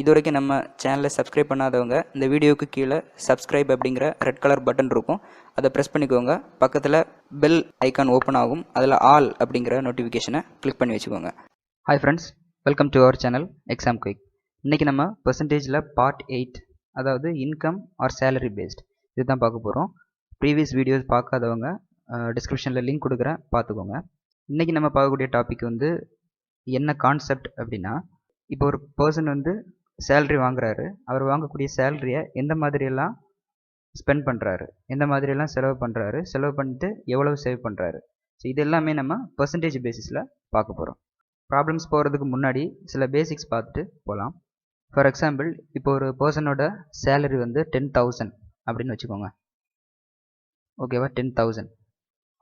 இது வரைக்கும் நம்ம சேனலை சப்ஸ்கிரைப் பண்ணாதவங்க இந்த வீடியோவுக்கு கீழே சப்ஸ்கிரைப் அப்படிங்கிற ரெட் கலர் பட்டன் இருக்கும், அதை ப்ரெஸ் பண்ணிக்கோங்க. பக்கத்தில் பெல் ஐக்கான் ஓப்பன் ஆகும், அதில் ஆல் அப்படிங்கிற நோட்டிஃபிகேஷனை கிளிக் பண்ணி வச்சுக்கோங்க. Hi friends, welcome to our channel exam quick. இன்றைக்கி நம்ம பர்சன்டேஜில் பார்ட் 8, அதாவது இன்கம் ஆர் சேலரி பேஸ்ட், இதுதான் பார்க்க போகிறோம். ப்ரீவியஸ் வீடியோஸ் பார்க்காதவங்க டிஸ்கிரிப்ஷனில் லிங்க் கொடுக்குறேன், பார்த்துக்கோங்க. இன்றைக்கி நம்ம பார்க்கக்கூடிய டாபிக் வந்து என்ன கான்செப்ட் அப்படின்னா, இப்போ ஒரு பர்சன் வந்து சேல்ரி வாங்குறாரு. அவர் வாங்கக்கூடிய சேலரியை எந்த மாதிரியெல்லாம் ஸ்பெண்ட் பண்ணுறாரு, எந்த மாதிரியெல்லாம் செலவு பண்ணுறாரு, செலவு பண்ணிட்டு எவ்வளவு சேவ் பண்ணுறாரு. ஸோ இது எல்லாமே நம்ம பர்சன்டேஜ் பேசிஸில் பார்க்க போகிறோம். ப்ராப்ளம்ஸ் போகிறதுக்கு முன்னாடி சில பேசிக்ஸ் பார்த்துட்டு போகலாம். ஃபார் எக்ஸாம்பிள், இப்போ ஒரு பர்சனோட சேலரி வந்து 10,000 அப்படின்னு வச்சுக்கோங்க. ஓகேவா, 10,000.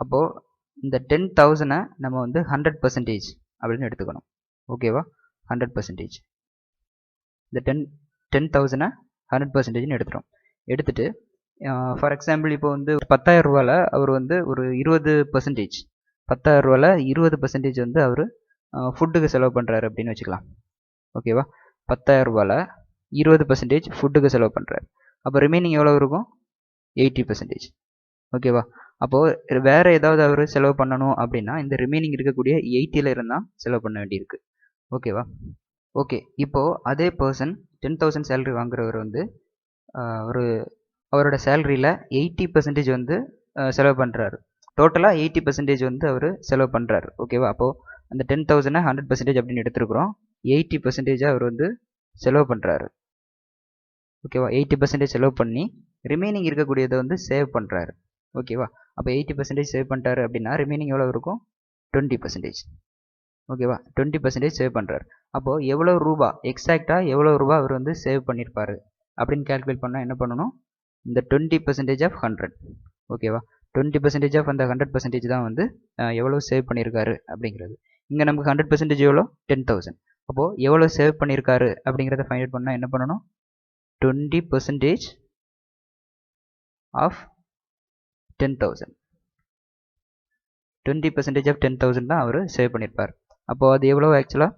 அப்போது இந்த 10,000 நம்ம வந்து 100% அப்படின்னு எடுத்துக்கணும். ஓகேவா, 100%. இந்த 10,000 100%ன்னு எடுத்துட்டு ஃபார் எக்ஸாம்பிள் இப்போ வந்து 10,000 ரூபாயில் அவர் வந்து ஒரு 20%, 10,000 ரூபாயில் 20% வந்து அவர் ஃபுட்டுக்கு செலவு பண்ணுறாரு அப்படின்னு வச்சுக்கலாம். ஓகேவா, 10,000 ரூபாயில் 20% ஃபுட்டுக்கு செலவு பண்ணுறாரு. அப்போ ரிமைனிங் எவ்வளோ இருக்கும்? 80%. ஓகேவா, அப்போது வேறு ஏதாவது அவர் செலவு பண்ணணும் அப்படின்னா இந்த ரிமைனிங் இருக்கக்கூடிய 80ல் இருந்தால் செலவு பண்ண வேண்டியிருக்கு. ஓகேவா, ஓகே. இப்போது அதே பர்சன் 10,000 சேலரி வாங்குறவர் வந்து அவரோட சேலரியில் 80% வந்து செலவு பண்ணுறாரு. டோட்டலாக 80% வந்து அவர் செலவு பண்ணுறாரு. ஓகேவா, அப்போது அந்த 10,000 100% அப்படின்னு எடுத்துருக்குறோம். 80% அவர் வந்து செலவு பண்ணுறாரு. ஓகேவா, 80% செலவு பண்ணி ரிமைனிங் இருக்கக்கூடியதை வந்து சேவ் பண்ணுறாரு. ஓகேவா, அப்போ 80% சேவ் பண்ணிட்டாரு அப்படின்னா ரிமைனிங் எவ்வளோ இருக்கும்? 20%. ஓகேவா, 20% சேவ் பண்ணுறாரு. அப்போது எவ்வளோ ரூபா, எக்ஸாக்டாக எவ்வளோ ரூபா அவர் வந்து சேவ் பண்ணியிருப்பார் அப்படின்னு கேல்குலேட் பண்ணால் என்ன பண்ணணும்? இந்த 20% ஆஃப் 100. ஓகேவா, 20% ஆஃப் அந்த 100% தான் வந்து எவ்வளோ சேவ் பண்ணியிருக்காரு அப்படிங்கிறது. இங்கே நமக்கு 100% எவ்வளோ? 10,000. அப்போது எவ்வளோ சேவ் பண்ணியிருக்காரு அப்படிங்கிறத ஃபைண்ட் அவுட் பண்ணால் என்ன பண்ணணும்? 20% ஆஃப் 10,000. 20% ஆஃப் 10,000 தான் அவர் சேவ் பண்ணியிருப்பார். அப்போது அது எவ்வளோ ஆக்சுவலாக?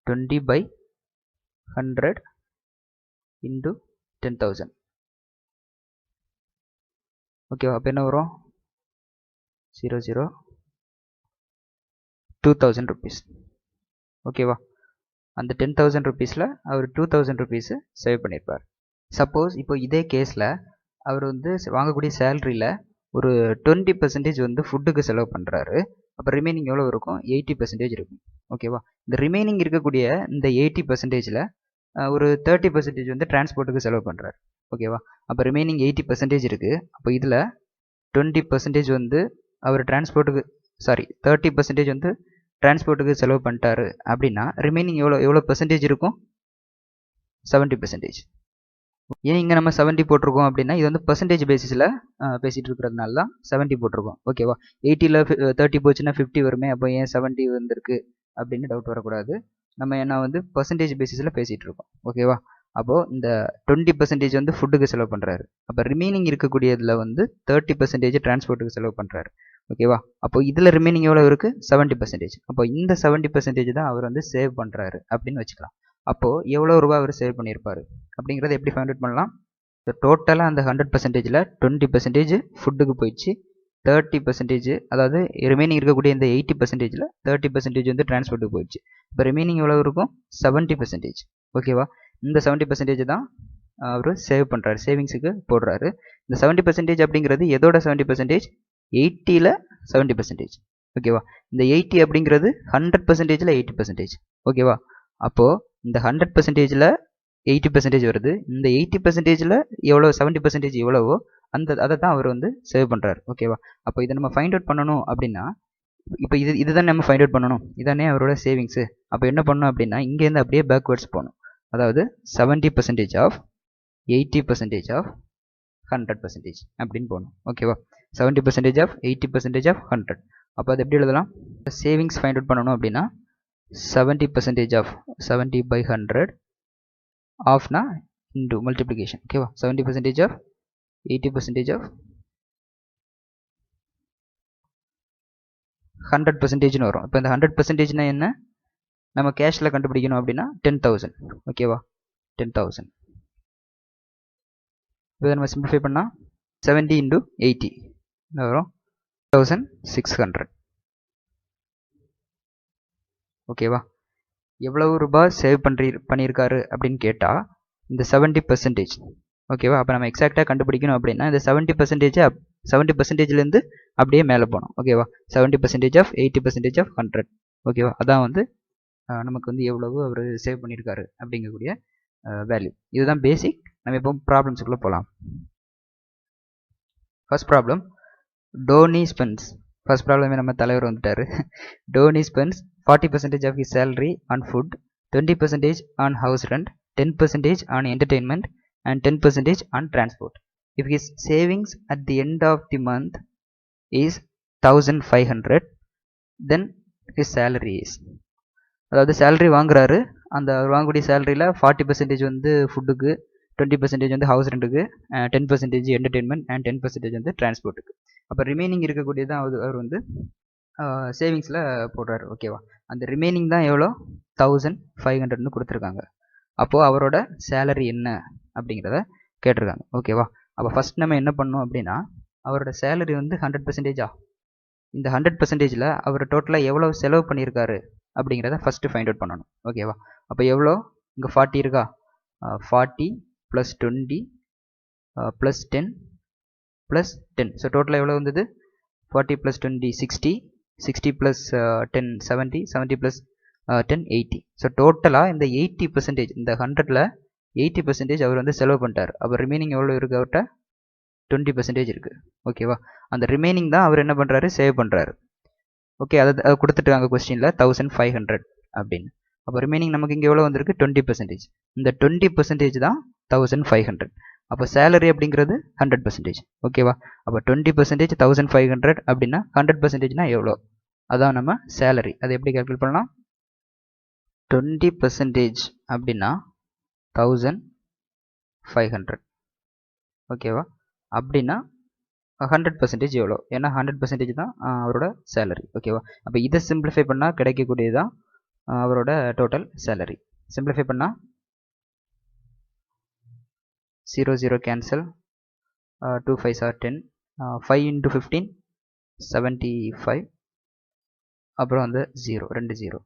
20/100 இன்டு 10,000. ஓகேவா, அப்போ என்ன வரும்? 2,000 rupees. ஓகேவா, அந்த 10,000 rupeesல அவர் 2,000 rupees சேவ் பண்ணியிருப்பார். சப்போஸ் இப்போ இதே கேஸில் அவர் வந்து வாங்கக்கூடிய சேலரியில் ஒரு 20% வந்து ஃபுட்டுக்கு செலவு பண்ணுறாரு. அப்போ ரிமைனிங் எவ்வளோ இருக்கும்? 80% இருக்கும். ஓகேவா, இந்த ரிமைனிங் இருக்கக்கூடிய இந்த 80%ல் ஒரு 30% வந்து டிரான்ஸ்போர்ட்டுக்கு செலவு பண்ணுறாரு. ஓகேவா, அப்போ ரிமைனிங் 80% இருக்குது. அப்போ இதில் 20% வந்து அவர் 30% வந்து டிரான்ஸ்போர்ட்டுக்கு செலவு பண்ணிட்டாரு அப்படின்னா ரிமைனிங் எவ்வளோ பெர்சன்டேஜ் இருக்கும்? 70%. ஏன் இங்கே நம்ம 70 போட்டிருக்கோம் அப்படின்னா இது வந்து பர்சன்டேஜ் பேசிஸில் பேசிகிட்டு இருக்கிறதுனால தான் 70 போட்டிருக்கோம். ஓகேவா, 80ல் 30 போச்சுன்னா 50 வருமே, அப்போ ஏன் 70 வந்திருக்கு அப்படின்னு டவுட் வரக்கூடாது. நம்ம என்ன வந்து பர்சன்டேஜ் பேசிஸில் பேசிகிட்டு இருக்கோம். ஓகேவா, அப்போது இந்த 20% வந்து ஃபுட்டுக்கு செலவு பண்ணுறாரு. அப்போ ரிமைனிங் இருக்கக்கூடியதில் வந்து 30% டிரான்ஸ்போர்ட்டுக்கு செலவு பண்ணுறாரு. ஓகேவா, அப்போ இதில் ரிமைனிங் எவ்வளோ இருக்குது? 70%. அப்போ இந்த 70% தான் அவர் வந்து சேவ் பண்ணுறாரு அப்படின்னு வச்சுக்கலாம். அப்போது எவ்வளோ ரூபா அவர் சேவ் பண்ணியிருப்பார் அப்படிங்கிறத எப்படி ஃபைண்ட் அவுட் பண்ணலாம்? டோட்டலாக அந்த 100%ல் 20% ஃபுட்டுக்கு போயிடுச்சு, 30% அதாவது ரிமைனிங் இருக்கக்கூடிய இந்த 80%ல் 30% வந்து டிரான்ஸ்போர்ட்டுக்கு போயிடுச்சு. இப்போ ரிமைனிங் எவ்வளோ இருக்கும்? 70%. ஓகேவா, இந்த 70% தான் அவர் சேவ் பண்ணுறாரு, சேவிங்ஸுக்கு போடுறாரு. இந்த 70% அப்படிங்கிறது எதோட 70%? 80ல் 70%. ஓகேவா, இந்த 80 அப்படிங்கிறது 100%ல் 80%. ஓகேவா, அப்போது இந்த 100%ல் 80% வருது. இந்த 80%ல் எவ்வளோ 70% எவ்வளவோ அதை தான் அவர் வந்து சேவ் பண்ணுறாரு. ஓகேவா, அப்போ இதை நம்ம ஃபைண்ட் அவுட் பண்ணணும் அப்படின்னா இப்போ இதுதான் நம்ம ஃபைண்ட் அவுட் பண்ணணும். இதானே அவரோட சேவிங்ஸு. அப்போ என்ன பண்ணணும் அப்படின்னா இங்கேருந்து அப்படியே பேக்வேர்ட்ஸ் போகணும். அதாவது 70% ஆஃப் 80% ஆஃப் 100% அப்படின்னு போகணும். ஓகேவா, 70% ஆஃப் 80% ஆஃப் 100. அப்போ அது எப்படி எழுதலாம்? சேவிங்ஸ் ஃபைண்ட் அவுட் பண்ணணும் அப்படின்னா 70% ஆஃப் 70/100 ஆஃப்னா இன்டு மல்டிப்ளிகேஷன். ஓகேவா, 70% ஆஃப் 80% ஆஃப் 100%ன்னு வரும். இப்போ இந்த 100%னா என்ன? நம்ம கேஷில் கண்டுபிடிக்கணும் அப்படின்னா 10,000. ஓகேவா, 10,000. இப்போ நம்ம சிம்பிளிஃபை பண்ணால் 70 into 80 வரும் 1600. ஓகேவா? எவ்வளவு ரூபாய் சேவ் பண்ணியிருக்காரு அப்படின்னு கேட்டால் இந்த 70%. ஓகேவா? அப்போ நம்ம எக்ஸாக்டாக கண்டுபிடிக்கணும் அப்படின்னா இந்த 70%லேருந்து அப்படியே மேலே போகணும். ஓகேவா? 70% ஆஃப் 80% ஆஃப் 100. ஓகேவா? அதான் வந்து நமக்கு வந்து எவ்வளவு அவர் சேவ் பண்ணியிருக்காரு அப்படிங்கக்கூடிய வேல்யூ. இதுதான் பேசிக். நம்ம இப்போ ப்ராப்ளம்ஸுக்குள்ளே போகலாம். First problem, Tony spends. First ப்ராப்ளமே நம்ம தலைவர் வந்துட்டார். Tony spends 40% of his salary on food, 20% on house rent, 10% on entertainment, and 10% on transport. If his savings at the end of the month is 1500, then his salary is. அதாவது salary வாங்குறாரு, அந்த வாங்கக்கூடிய சேலரியில் 40% வந்து ஃபுட்டுக்கு, 20% வந்து ஹவுஸ் ரெண்ட்டுக்கு, 10% என்டர்டெயின்மெண்ட் அண்ட் 10% வந்து டிரான்ஸ்போர்ட்டுக்கு. அப்போ remaining இருக்கக்கூடியது தான் அவர் வந்து சேவிங்ஸில் போடுறாரு. ஓகேவா? அந்த ரிமைனிங் தான் எவ்வளோ? 1500ன்னு கொடுத்துருக்காங்க. அப்போது அவரோட சேலரி என்ன அப்படிங்கிறத கேட்டிருக்காங்க. ஓகேவா? அப்போ ஃபஸ்ட் நம்ம என்ன பண்ணோம் அப்படின்னா, அவரோட சேலரி வந்து 100%. இந்த 100%ல் அவர் டோட்டலாக எவ்வளோ செலவு பண்ணியிருக்காரு அப்படிங்கிறத ஃபஸ்ட்டு ஃபைண்ட் அவுட் பண்ணணும். ஓகேவா? அப்போ எவ்வளோ? இங்கே 40 இருக்கா? 40 + 20 + 10 + 10. ஸோ டோட்டலாக எவ்வளோ வந்தது? 40 + 20 60, 60 + 10 70, 70 + 10 80. ஸோ டோட்டலாக இந்த 80%, இந்த 100ல் 80% அவர் வந்து செலவு பண்ணிட்டார். அப்போ ரிமைனிங் எவ்வளோ இருக்குது? அவர்கிட்ட 20% இருக்குது. ஓகேவா? அந்த ரிமைனிங் தான் அவர் என்ன பண்ணுறாரு? சேவ் பண்ணுறாரு. ஓகே, அதை கொடுத்துட்டாங்க கொஸ்டினில் 1500 அப்படின்னு. அப்போ ரிமைனிங் நமக்கு இங்கே எவ்வளோ வந்திருக்கு? 20%. இந்த 20% தான் 1500. அப்போ சேலரி அப்படிங்கிறது 100%. ஓகேவா? அப்போ 20% 1500 அப்படின்னா 100%னா எவ்வளோ? அதான் நம்ம சேலரி. அதை எப்படி கால்குலேட் பண்ணலாம்? 20% அப்படின்னா 1500. ஓகேவா? அப்படின்னா 100% எவ்வளோ? ஏன்னா 100% தான் அவரோட சேலரி. ஓகேவா? அப்போ இதை சிம்பிளிஃபை பண்ணால் கிடைக்கக்கூடியது தான் அவரோட டோட்டல் சேலரி. சிம்பிளிஃபை பண்ணால் 0 0 கேன்சல், 2 5s are 10, 5 into 15 75, அப்புறம் வந்து 0 2 0.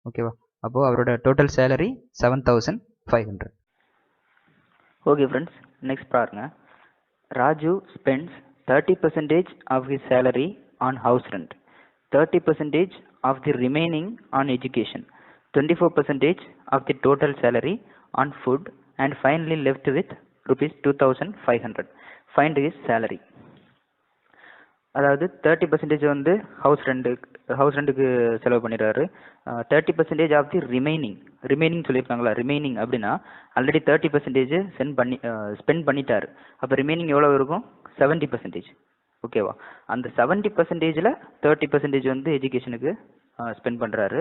ஓகேவா? அப்போது அவரோட total salary 7500. Okay friends, next பாருங்க. Raju spends 30% of his salary on house rent, 30% of the remaining on education, 24% of the total salary on food, and finally left with rupees 2500. Find his salary. அதாவது 30% வந்து house ரெண்டுக்கு செலவு பண்ணிடுறாரு. 30% of the remaining சொல்லியிருக்காங்களா? Remaining அப்படின்னா already 30% spend பண்ணிட்டாரு. அப்போ remaining எவ்வளோ இருக்கும்? 70%. ஓகேவா? அந்த 70%ல் 30% வந்து எஜுகேஷனுக்கு ஸ்பெண்ட் பண்ணுறாரு.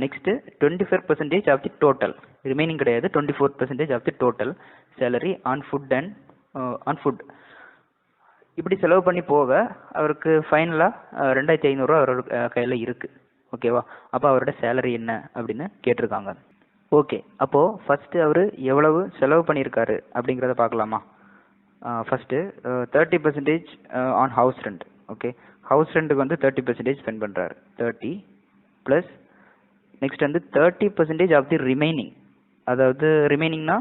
Next 24% of the total, remaining கிடையாது, 24% of the total salary on food and on food. இப்படி செலவு பண்ணி போக அவருக்கு ஃபைனலாக 2500 அவரோட கையில் இருக்குது. ஓகேவா? அப்போ அவரோட சேலரி என்ன அப்படின்னு கேட்டிருக்காங்க. ஓகே, அப்போது ஃபஸ்ட்டு அவர் எவ்வளவு செலவு பண்ணியிருக்காரு அப்படிங்கிறத பார்க்கலாமா? First 30% on house rent. Okay, house ரெண்ட்டுக்கு வந்து 30% ஸ்பெண்ட் பண்ணுறாரு. 30 ப்ளஸ் நெக்ஸ்ட் வந்து 30% ஆஃப் தி ரிமைனிங். அதாவது ரிமைனிங்னா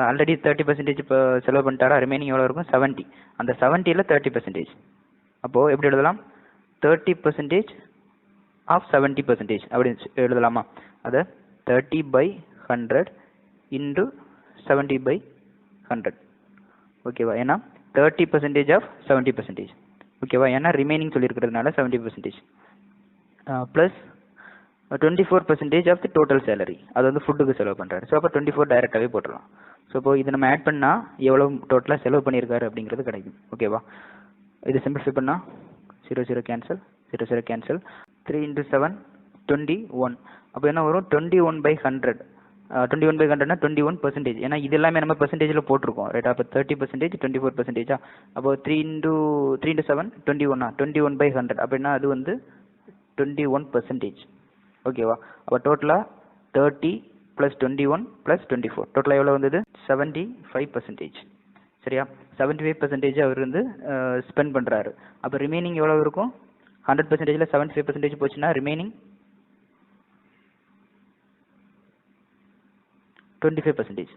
ஆல்ரெடி 30% இப்போ செலவு பண்ணிட்டாரா? ரிமைனிங் எவ்வளோ இருக்கும்? 70. அந்த 70ல் 30%. அப்போது எப்படி எழுதலாம்? 30% ஆஃப் 70% அப்படின்னு எழுதலாமா? அதை 30/100 இன்டு 70/100. ஓகேவா? ஏன்னா 30% ஆஃப் 70%. ஓகேவா? ஏன்னா ரிமைனிங் சொல்லியிருக்கிறதுனால 70%. Plus 24% of the total salary, அது வந்து ஃபுட்டுக்கு செலவு பண்ணுறாரு. ஸோ அப்போ 24 டைரெக்டாகவே போட்டுடலாம். ஸோ இப்போ இது நம்ம ஆட் பண்ணால் எவ்வளோ டோட்டலாக செலவு பண்ணியிருக்காரு அப்படிங்கிறது கிடைக்கும். ஓகேவா? இது சிம்பிளிஃபை பண்ணால் 0 0 கேன்சல், 0 0 கேன்சல், 3 into 7 21. அப்போ என்ன வரும்? 21/100. 21/100னா 21%. ஏன்னா இது எல்லாமே நம்ம பெர்சன்டேஜில் போட்டிருக்கோம், ரைட்டா? அப்போ 30%, 24%. அப்போ 3 into 7 21. 21/100 அப்படின்னா அது வந்து 21%. ஓகேவா? அப்போ டோட்டலாக 30 ப்ளஸ் 21 ப்ளஸ் 24 டோட்டலாக எவ்வளோ வந்தது 75%. சரியா 75% அவர் வந்து ஸ்பெண்ட் பண்ணுறாரு. அப்போ ரிமைனிங் எவ்வளோ இருக்கும் 100%ல் 75% போச்சுன்னா ரிமைனிங் 25%.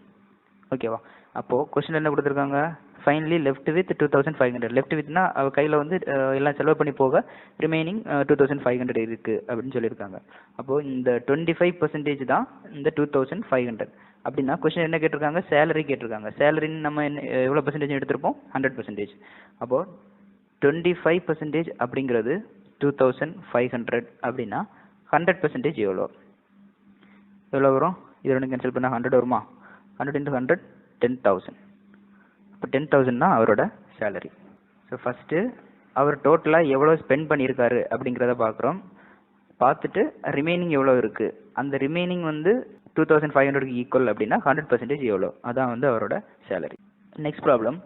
ஓகேவா? அப்போது கொஸ்டின் என்ன கொடுத்துருக்காங்க, ஃபைனலி லெஃப்ட் வித் 2500. லெஃப்ட் வித்னா அவ கையில் வந்து எல்லாம் செலவு பண்ணி போக ரிமைனிங் 2500 இருக்குது அப்படின்னு சொல்லியிருக்காங்க. அப்போது இந்த 25% தான் இந்த 2500. அப்படின்னா கொஸ்டின் என்ன கேட்டிருக்காங்க, சேலரி கேட்டிருக்காங்க. சேலரின்னு நம்ம என்ன எவ்வளோ பர்சன்டேஜ் எடுத்திருப்போம் 100%. அப்போது 25% அப்படிங்கிறது 2500 அப்படின்னா 100% எவ்வளோ வரும்? இது ரெண்டு கேன்சல் பண்ணால் 100 வருமா? 100 × 100 10,000. இப்போ 10,000 தான் அவரோட சேலரி. ஸோ ஃபஸ்ட்டு அவர் டோட்டலாக எவ்வளோ ஸ்பெண்ட் பண்ணியிருக்காரு அப்படிங்கிறத பார்க்குறோம். பார்த்துட்டு ரிமைனிங் எவ்வளோ இருக்குது, அந்த ரிமைனிங் வந்து 2500க்கு ஈக்குவல் அப்படின்னா 100% எவ்வளோ, அதான் வந்து அவரோட salary. Next problem.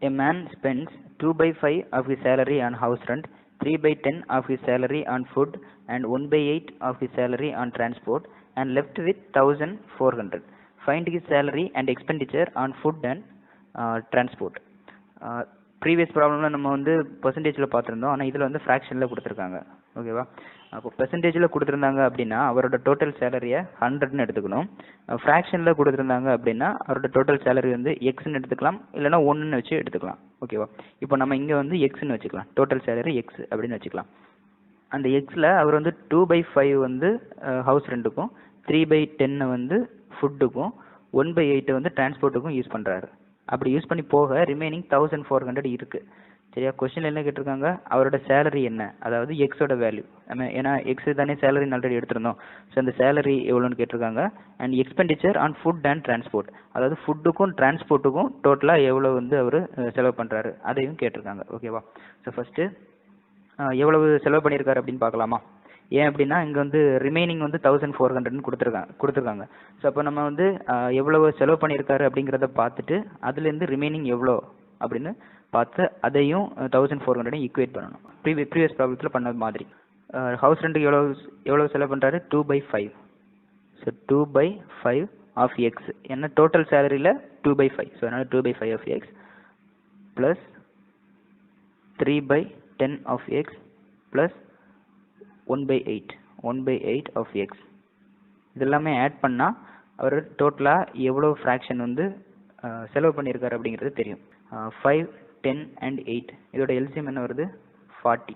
A man spends 2/5 of his salary on house rent, 3/10 of his salary on food, and 1/8 of his salary on transport, and left with 1,400. Find his salary and expenditure on food and transport. Previous ப்ராப்ளமில் நம்ம வந்து பர்சன்டேஜில் பார்த்துருந்தோம், ஆனால் இதில் வந்து ஃப்ராக்ஷனில் கொடுத்துருக்காங்க. ஓகேவா? அப்போ பெர்சன்டேஜில் கொடுத்துருந்தாங்க அப்படின்னா அவரோட டோட்டல் சேலரியை 100ன்னு எடுத்துக்கணும். ஃப்ராக்ஷனில் கொடுத்துருந்தாங்க அப்படின்னா அவரோட டோட்டல் சேலரி வந்து எக்ஸ்ன்னு எடுத்துக்கலாம், இல்லைனா 1ன்னு வச்சு எடுத்துக்கலாம். ஓகேவா? இப்போ நம்ம இங்கே வந்து எக்ஸ்ன்னு வச்சுக்கலாம், டோட்டல் சேலரி எக்ஸ் அப்படின்னு வச்சுக்கலாம். அந்த எக்ஸில் அவர் வந்து 2/5 வந்து ஹவுஸ் ரெண்ட்டுக்கும், 3/10 வந்து ஃபுட்டுக்கும், 1/8 வந்து டிரான்ஸ்போர்ட்டுக்கும் யூஸ் பண்ணுறாரு. அப்படி யூஸ் பண்ணி போக ரிமைனிங் 1,400 இருக்குது. சரியா? கொஸ்டின் என்ன கேட்டிருக்காங்க, அவரோட சேலரி என்ன, அதாவது எக்ஸோட வேல்யூ. நம்ம ஏன்னா எக்ஸ் தானே சேலரின்னு ஆல்ரெடி எடுத்திருந்தோம். ஸோ அந்த சேலரி எவ்வளோன்னு கேட்டிருக்காங்க. And expenditure on food and transport, அதாவது ஃபுட்டுக்கும் டிரான்ஸ்போர்ட்டுக்கும் டோட்டலாக எவ்வளோ வந்து அவர் செலவு பண்ணுறாரு அதையும் கேட்டிருக்காங்க. ஓகேவா? ஸோ ஃபஸ்ட்டு எவ்வளவு செலவு பண்ணியிருக்காரு அப்படின்னு பார்க்கலாமா? ஏன் அப்படின்னா இங்கே வந்து ரிமைனிங் வந்து 1,400ன்னு கொடுத்துருக்காங்க. ஸோ அப்போ நம்ம வந்து எவ்வளவு செலவு பண்ணியிருக்காரு அப்படிங்கிறத பார்த்துட்டு அதுலேருந்து ரிமைனிங் எவ்வளோ அப்படின்னு பார்த்து அதையும் 1,400 ஈக்குவேட் பண்ணணும். ப்ரீவியஸ் ப்ராப்ளத்தில் பண்ணது மாதிரி. ஹவுஸ் ரெண்ட்டுக்கு எவ்வளோ செலவு பண்ணுறாரு 2/5. ஸோ 2/5 ஆஃப் எக்ஸ், ஏன்னா டோட்டல் சேலரியில் 2/5. ஸோ அதனால் 2/5 of x plus 3/10 of x plus 1/8 of x. இதெல்லாமே ஆட் பண்ணால் அவர் டோட்டலாக எவ்வளோ ஃப்ராக்ஷன் வந்து செலவு பண்ணியிருக்காரு அப்படிங்கிறது தெரியும். 5, 10 and 8 இதோட எல்சிஎம் என்ன வருது 40.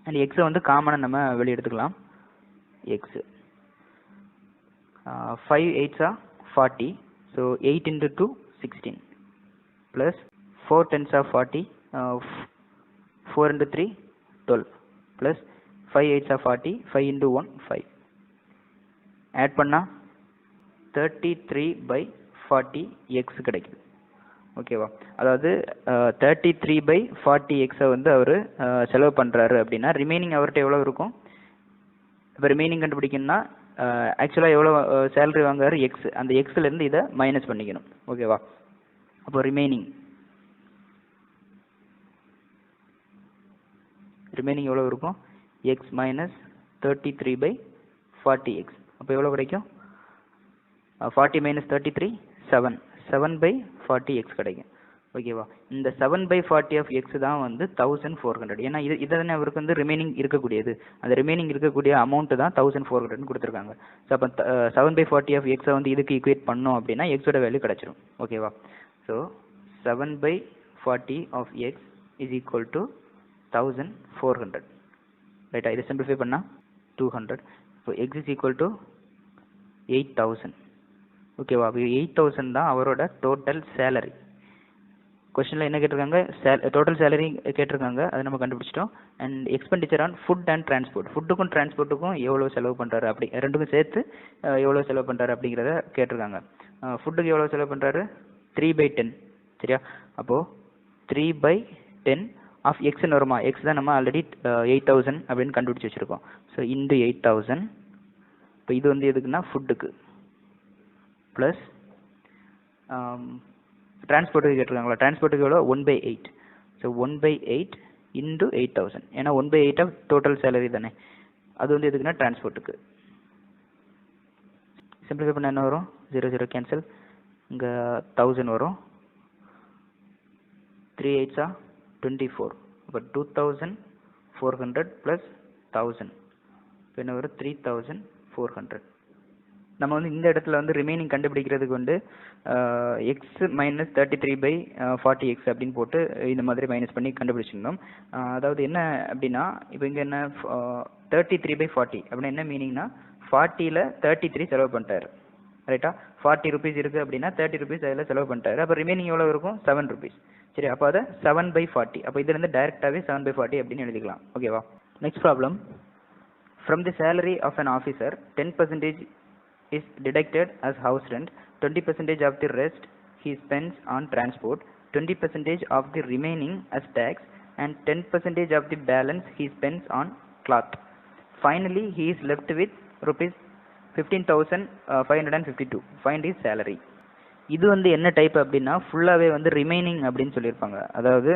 அண்ட் எக்ஸை வந்து காமனாக நம்ம வெளியே எடுத்துக்கலாம். X 5 8s are 40. So 8 × 2 16 plus 4 10s are 40. 4 × 3 12 plus 5 8s are 40. 5 × 1 5. Add பண்ணால் 33/40 எக்ஸ் கிடைக்குது. ஓகேவா? அதாவது 33/40 எக்ஸை வந்து அவர் செலவு பண்ணுறாரு அப்படின்னா ரிமைனிங் அவர்கிட்ட எவ்வளோ இருக்கும்? இப்போ ரிமைனிங் கண்டுபிடிக்கணும்னா ஆக்சுவலாக எவ்வளோ சேலரி வாங்குறாரு எக்ஸ், அந்த எக்ஸ்லேருந்து இதை மைனஸ் பண்ணிக்கணும். ஓகேவா? அப்போ ரிமைனிங் எவ்வளோ இருக்கும்? X minus 33/40 X. அப்போ எவ்வளோ கிடைக்கும்? 40 மைனஸ் 33 7. 7/40 எக்ஸ் கிடைக்கும். ஓகேவா? இந்த 7/40 ஆஃப் எக்ஸ் தான் வந்து 1,400. ஏன்னா இதை தானே அவருக்கு வந்து ரிமைனிங் இருக்கக்கூடியது. அந்த ரிமைனிங் இருக்கக்கூடிய அமௌண்ட்டு தான் 1,400ன்னு கொடுத்துருக்காங்க. ஸோ அப்போ 7/40 ஆஃப் எக்ஸை வந்து இதுக்கு ஈக்குவேட் பண்ணோம் அப்படின்னா எக்ஸோட வேல்யூ கிடச்சிரும். ஓகேவா? So 7/40 of x is equal to 1,400. ரைட்டா? இதை சிம்பிளிஃபை பண்ணால் 200. இப்போ எக்ஸ் இஸ் ஈக்குவல் டு 8,000. ஓகேவா? 8,000 தான் அவரோட டோட்டல் சேலரி. கொஸ்டினில் என்ன கேட்டிருக்காங்க, டோட்டல் சேலரி கேட்டிருக்காங்க, அதை நம்ம கண்டுபிடிச்சிட்டோம். And expenditure on food and transport, ஃபுட்டுக்கும் டிரான்ஸ்போர்ட்டுக்கும் எவ்வளோ செலவு பண்ணுறாரு அப்படி ரெண்டுக்கும் சேர்த்து எவ்வளோ செலவு பண்ணுறாரு அப்படிங்கிறத கேட்டிருக்காங்க. ஃபுட்டுக்கு எவ்வளோ செலவு பண்ணுறாரு 3/10. சரியா? அப்போது 3/10 ஆஃப் எக்ஸ்ன்னு வருமா? எக்ஸ் தான் நம்ம ஆல்ரெடி 8,000 அப்படின்னு கண்டுபிடிச்சி வச்சுருக்கோம். So into 8,000. இப்போ இது வந்து எதுக்குன்னா ஃபுட்டுக்கு ப்ளஸ் டிரான்ஸ்போர்ட்டுக்கு கேட்டிருக்காங்களா? டிரான்ஸ்போர்ட்டுக்கு எவ்வளோ 1/8. So 1/8 into 8,000. ஏன்னா 1/8 ஆஃப் டோட்டல் சேலரி தானே. அது வந்து எதுக்குன்னா டிரான்ஸ்போர்ட்டுக்கு. சிம்பிளிஃபை பண்ண என்ன வரும்? 0 0 கேன்சல், இங்கே 1000 வரும், 3 8s 24, அப்போ 2400 ப்ளஸ் 1000 இப்போ என்ன வரும்? 3400. நம்ம வந்து இந்த இடத்துல வந்து ரிமைனிங் கண்டுபிடிக்கிறதுக்கு வந்து எக்ஸ் மைனஸ் 33/40x அப்படின்னு போட்டு இந்த மாதிரி மைனஸ் பண்ணி கண்டுபிடிச்சிருந்தோம். அதாவது என்ன அப்படின்னா, இப்போ இங்கே என்ன 33/40 அப்படின்னா என்ன மீனிங்னா, 40ல் 33 செலவு பண்ணிட்டாரு, ரைட்டா? 40 rupees இருக்குது அப்படின்னா 30 rupees அதில் செலவு பண்ணிட்டாரு. அப்போ ரிமைனிங் எவ்வளோ இருக்கும்? 7 rupees. சரி, அப்போ அதை 7/40, அப்போ இதுலேருந்து டைரெக்டாகவே 7/40 அப்படின்னு எழுதிக்கலாம். ஓகேவா? Next problem. From the salary of an officer 10% is deducted as house rent, 20% of the rest he spends on transport, 20% of the remaining as tax, and 10% of the balance he spends on cloth. Finally, he is left with rupees 15,552. Find his salary. இது வந்து என்ன type அப்படின்னா, ஃபுல்லாகவே வந்து remaining அப்படின்னு சொல்லியிருப்பாங்க. அதாவது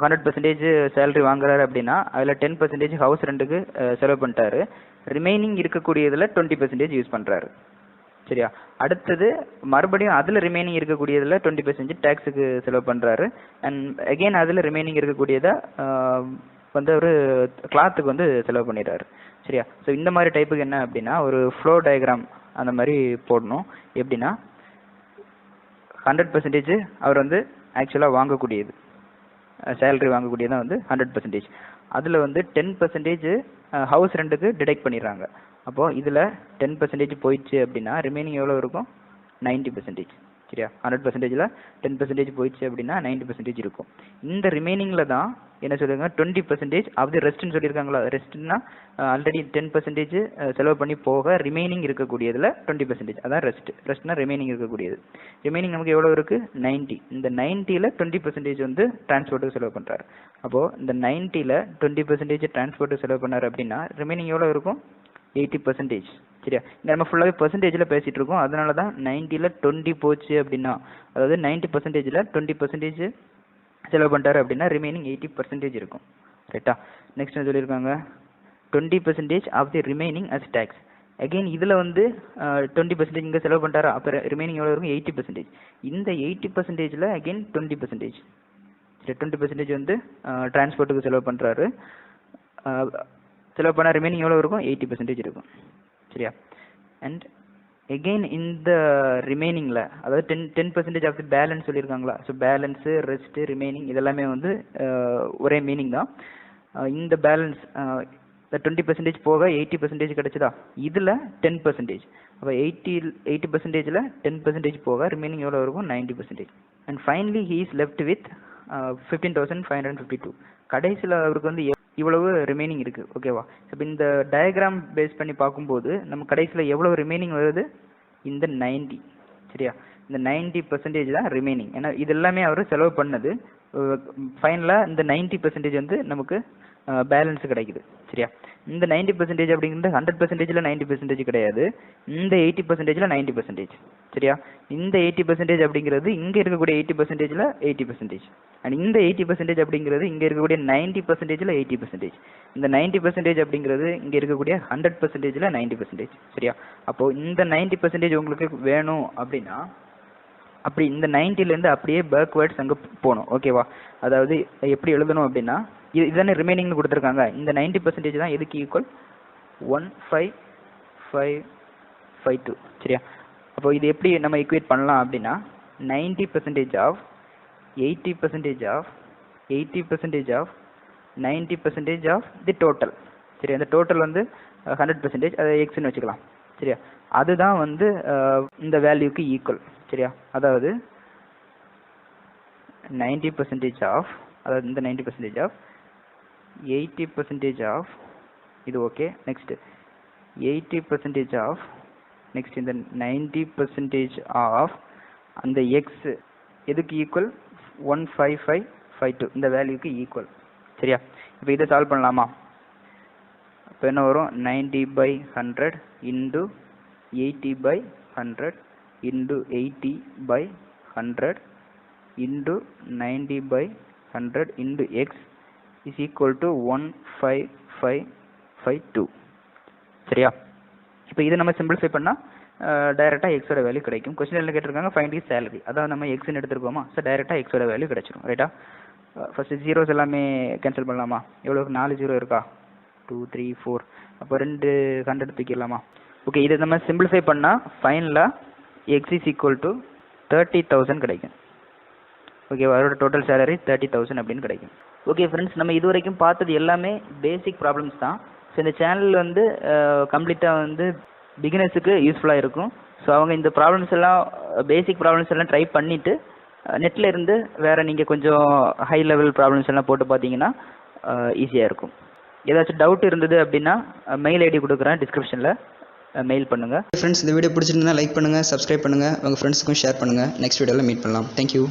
100% salary வாங்குறாரு அப்படின்னா அதில் 10% ஹவுஸ் ரெண்டுக்கு செலவு பண்ணிட்டாரு, ரிமைனிங் இருக்கக்கூடியதில் 20% யூஸ் பண்ணுறாரு. சரியா? அடுத்தது மறுபடியும் அதில் ரிமைனிங் இருக்கக்கூடியதில் 20% டேக்ஸுக்கு செலவு பண்ணுறாரு. அண்ட் அகெயின் அதில் ரிமைனிங் இருக்கக்கூடியதை வந்து ஒரு கிளாத்துக்கு வந்து செலவு பண்ணிடுறாரு. சரியா? ஸோ இந்த மாதிரி டைப்புக்கு என்ன அப்படின்னா, ஒரு ஃப்ளோ டயக்ராம் அந்த மாதிரி போடணும். எப்படின்னா, 100% அவர் வந்து ஆக்சுவலாக வாங்கக்கூடியது, சேலரி வாங்கக்கூடியது தான் வந்து 100%. அதில் வந்து 10% ஹவுஸ் ரெண்டுக்கு டிடெக்ட் பண்ணிடுறாங்க. அப்போது இதில் 10% போயிடுச்சு அப்படின்னா ரிமைனிங் எவ்வளோ இருக்கும்? 90%. சரியா? 100%ல் 10% போயிடுச்சு அப்படின்னா 90% இருக்கும். இந்த ரிமைனிங்கில் தான் என்ன சொல்லுங்க, 20% ஆஃப் தி ரெஸ்ட்னு சொல்லியிருக்காங்களா? ரெஸ்ட்னா ஆல்ரெடி 10% செலவு பண்ணி போக ரிமைனிங் இருக்கக்கூடியதில் 20%, அதான் ரெஸ்ட்னா ரிமைனிங் இருக்கக்கூடியது. ரிமைனிங் நமக்கு எவ்வளோ இருக்குது? 90. இந்த 90ல் 20% வந்து டிரான்ஸ்போர்ட்டுக்கு செலவு பண்ணுறாரு. அப்போது இந்த 90ல் 20% டிரான்ஸ்போர்ட்டுக்கு செலவு பண்ணார் அப்படின்னா ரிமைனிங் எவ்வளோ இருக்கும்? 80%. சரியா? இங்கே நம்ம ஃபுல்லாகவே பர்சன்டேஜில் பேசிகிட்டு இருக்கோம், அதனால தான் 90ல் 20 போச்சு அப்படின்னா, அதாவது 90%ல் 20% செலவு பண்ணிட்டாரு அப்படின்னா ரிமைனிங் 80% இருக்கும். ரைட்டா? நெக்ஸ்ட் என்ன சொல்லியிருக்காங்க? 20% of the remaining as tax. Again இதில் வந்து 20% இங்கே செலவு பண்ணிட்டாரா, அப்போ ரிமைனிங் எவ்வளோ இருக்கும்? 80%. இந்த 80%ல் அகெயின் 20%. சரி, 20% வந்து டிரான்ஸ்போர்ட்டுக்கு செலவு பண்ணுறாரு. செலவு பண்ணால் ரிமைனிங் எவ்வளோ இருக்கும்? 80% இருக்கும். சரியா? அண்ட் எகெயின் இந்த ரிமைனிங்கில், அதாவது 10% ஆஃப் தி பேலன்ஸ் சொல்லியிருக்காங்களா? ஸோ பேலன்ஸு, ரெஸ்ட்டு, ரிமைனிங் இதெல்லாமே வந்து ஒரே மீனிங் தான். இந்த பேலன்ஸ் 20% போக 80% கிடச்சிதா? இதில் 10%. அப்போ 80%ல் 10% போக ரிமைனிங் எவ்வளோ இருக்கும்? 90%. And finally he is left with 15,552. கடைசியில் அவருக்கு வந்து இவ்வளவு ரிமைனிங் இருக்குது. ஓகேவா? இப்போ இந்த டயக்ராம் பேஸ் பண்ணி பார்க்கும்போது நம்ம கடைசியில் எவ்வளோ ரிமைனிங் வருது? இந்த 90. சரியா? இந்த 90% தான் ரிமைனிங். ஏன்னா இது எல்லாமே அவர் செலவு பண்ணது. ஃபைனலாக இந்த 90% வந்து நமக்கு பேலன்ஸ் கிடைக்குது. சரியா? இந்த 90% அப்படிங்கிறது 100%ல் 90% கிடையாது, இந்த 80%ல் 90%. சரியா? இந்த 80% அப்படிங்கிறது இங்கே இருக்கக்கூடிய 80%ல் 80%. அண்ட் இந்த 80% அப்படிங்கிறது இங்கே இருக்கக்கூடிய 90%ல் 80%. இந்த 90% அப்படிங்கிறது இங்கே இருக்கக்கூடிய 100%ல் 90%. சரியா? அப்போது இந்த 90% உங்களுக்கு வேணும் அப்படின்னா அப்படி இந்த 90லேருந்து அப்படியே பேக்வேர்ட்ஸ் அங்கே போகணும். ஓகேவா? அதாவது எப்படி எழுதணும் அப்படின்னா, இதுதானே ரிமைனிங்னு கொடுத்துருக்காங்க, இந்த 90% தான் எதுக்கு ஈக்குவல்? 15,552. சரியா? அப்போ இது எப்படி நம்ம ஈக்குவேட் பண்ணலாம் அப்படின்னா, 90% of 80% of 80% of 90% of the total. சரி, அந்த டோட்டல் வந்து 100%, அதை எக்ஸ்ன்னு வச்சுக்கலாம். சரியா? அதுதான் வந்து இந்த வேல்யூக்கு ஈக்குவல். சரியா? அதாவது 90% ஆஃப், அதாவது இந்த 90% ஆஃப் 80% ஆஃப், இது ஓகே. நெக்ஸ்ட் 80% ஆஃப், நெக்ஸ்ட் இந்த 90% ஆஃப் அந்த எக்ஸ் எதுக்கு ஈக்குவல்? 15552 இந்த வேல்யூக்கு ஈக்குவல். சரியா? இப்போ இதை சால்வ் பண்ணலாமா? இப்போ என்ன வரும்? 90/100 into 80/100 into 80/100 into 90/100 into X is equal to 15552. சரியா? இப்போ இதை நம்ம சிம்பிளிஃபை பண்ணால் டைரெக்டாக எக்ஸோட வேல்யூ கிடைக்கும். கொஸ்டின் என்ன கேட்டிருக்காங்க, ஃபைண்ட் தி சேலரி, அதான் நம்ம எக்ஸ்ன்னு எடுத்துருக்கோமா, ஸோ டைரெக்டாக எக்ஸோட வேல்யூ கிடைச்சிடும். ரைட்டா? ஃபஸ்ட்டு ஜீரோஸ் எல்லாமே கேன்சல் பண்ணலாமா? எவ்வளோக்கு 4 ஜீரோ இருக்கா, 2 3 4, அப்போ 2 100 தூக்கிடலாமா? ஓகே, இதை நம்ம சிம்பிளிஃபை பண்ணால் ஃபைனலாக எக்ஸ் இஸ் ஈக்குவல் டு 30,000 கிடைக்கும். ஓகே, அவரோட டோட்டல் சேலரி 30,000 அப்படின்னு கிடைக்கும். ஓகே ஃப்ரெண்ட்ஸ், நம்ம இது வரைக்கும் பார்த்தது எல்லாமே பேசிக் ப்ராப்ளம்ஸ் தான். ஸோ இந்த சேனல் வந்து கம்ப்ளீட்டாக வந்து பிகினர்ஸுக்கு யூஸ்ஃபுல்லாக இருக்கும். ஸோ அவங்க இந்த ப்ராப்ளம்ஸ் எல்லாம் பேசிக் ப்ராப்ளம்ஸ் எல்லாம் ட்ரை பண்ணிவிட்டு நெட்டில் இருந்து வேறு நீங்கள் கொஞ்சம் ஹை லெவல் ப்ராப்ளம்ஸ் எல்லாம் போட்டு பார்த்தீங்கன்னா ஈஸியாக இருக்கும். ஏதாச்சும் டவுட் இருந்தது அப்படின்னா மெயில் ஐடி கொடுக்குறேன், டிஸ்கிரிப்ஷனில் மெயில் பண்ணுங்கள். ஃப்ரெண்ட்ஸ், இந்த வீடியோ பிடிச்சிருந்தா லைக் பண்ணுங்கள், சப்ஸ்கிரைப் பண்ணுங்கள், உங்கள் ஃப்ரெண்ட்ஸுக்கும் ஷேர் பண்ணுங்கள். நெக்ஸ்ட் வீடியோவில் மீட் பண்ணலாம். தேங்க்யூ.